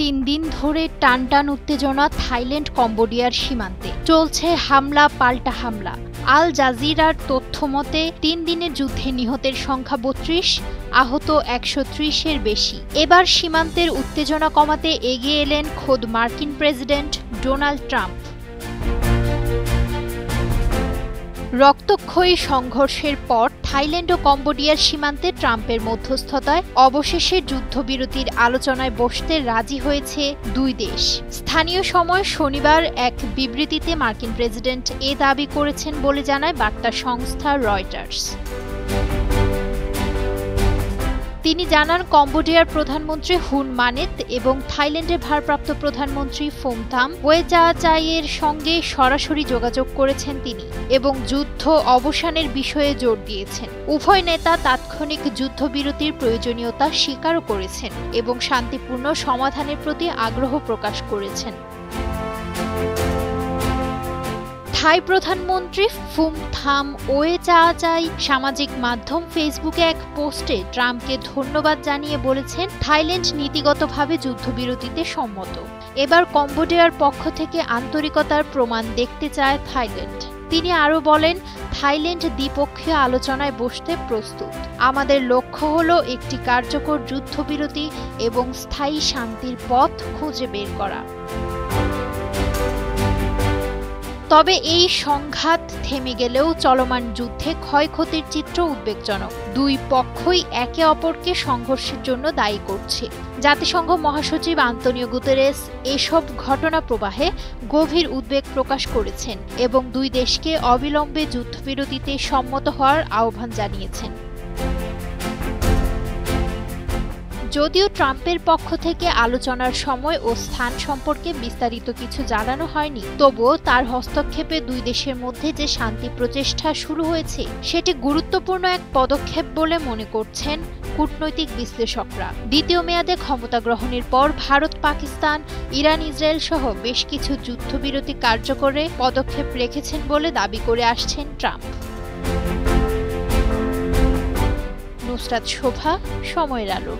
তিন দিন ধরে টানটান উত্তেজনা থাইল্যান্ড কম্বোডিয়ার সীমান্তে চলছে হামলা পাল্টা হামলা। আল জাজিরার তথ্যমতে ৩ দিনের যুদ্ধে নিহতের সংখ্যা ৩২, আহত ১৩০-এর বেশি। এবার সীমান্তের উত্তেজনা কমাতে এগিয়ে এলেন খোদ মার্কিন প্রেসিডেন্ট ডোনাল্ড ট্রাম্প। রক্তক্ষয়ী সংঘর্ষের পর থাইল্যান্ড ও কম্বোডিয়ার সীমান্তে ট্রাম্পের মধ্যস্থতায় অবশেষে যুদ্ধবিরতির আলোচনায় বসতে রাজি হয়েছে দুই দেশ। স্থানীয় সময় শনিবার এক বিবৃতিতে মার্কিন প্রেসিডেন্ট এ দাবি করেছেন বলে জানায় বার্তা সংস্থা রয়টার্স। তিনি জানান, কম্বোডিয়ার প্রধানমন্ত্রী হুন মানেত এবং থাইল্যান্ডের ভারপ্রাপ্ত প্রধানমন্ত্রী ফোমথাম ওয়েজাচাইয়ের সঙ্গে সরাসরি যোগাযোগ করেছেন তিনি এবং যুদ্ধ অবসানের বিষয়ে জোর দিয়েছেন। উভয় নেতা তাৎক্ষণিক যুদ্ধবিরতির প্রয়োজনীয়তা স্বীকারও করেছেন এবং শান্তিপূর্ণ সমাধানের প্রতি আগ্রহ প্রকাশ করেছেন। থাই প্রধানমন্ত্রী ফুমথাম ওয়েজাচাই সামাজিক মাধ্যম ফেসবুকে এক পোস্টে ট্রাম্পকে ধন্যবাদ জানিয়ে বলেছেন, থাইল্যান্ড নীতিগতভাবে যুদ্ধবিরতিতে সম্মত। এবার কম্বোডিয়ার পক্ষ থেকে আন্তরিকতার প্রমাণ দেখতে চায় থাইল্যান্ড। তিনি আরও বলেন, থাইল্যান্ড দ্বিপক্ষীয় আলোচনায় বসতে প্রস্তুত। আমাদের লক্ষ্য হল একটি কার্যকর যুদ্ধবিরতি এবং স্থায়ী শান্তির পথ খুঁজে বের করা। তবে এই সংঘাত থেমে গেলেও চলমান যুদ্ধে ক্ষয়ক্ষতির চিত্র উদ্বেগজনক। দুই পক্ষই একে অপরকে সংঘর্ষের জন্য দায়ী করছে। জাতিসংঘ মহাসচিব আন্তোনিও গুতেরেস এসব ঘটনা প্রবাহে গভীর উদ্বেগ প্রকাশ করেছেন এবং দুই দেশকে অবিলম্বে যুদ্ধবিরতিতে সম্মত হওয়ার আহ্বান জানিয়েছেন। যদিও ট্রাম্পের পক্ষ থেকে আলোচনার সময় ও স্থান সম্পর্কে বিস্তারিত কিছু জানানো হয়নি, তবুও তার হস্তক্ষেপে দুই দেশের মধ্যে যে শান্তি প্রচেষ্টা শুরু হয়েছে সেটি গুরুত্বপূর্ণ এক পদক্ষেপ বলে মনে করছেন কূটনৈতিক বিশ্লেষকরা। দ্বিতীয় মেয়াদে ক্ষমতা গ্রহণের পর ভারত, পাকিস্তান, ইরান, ইসরায়েল সহ বেশ কিছু যুদ্ধবিরতি কার্যকরে পদক্ষেপ রেখেছেন বলে দাবি করে আসছেন ট্রাম্প। নুসরাত শোভা, সময়ের আলো।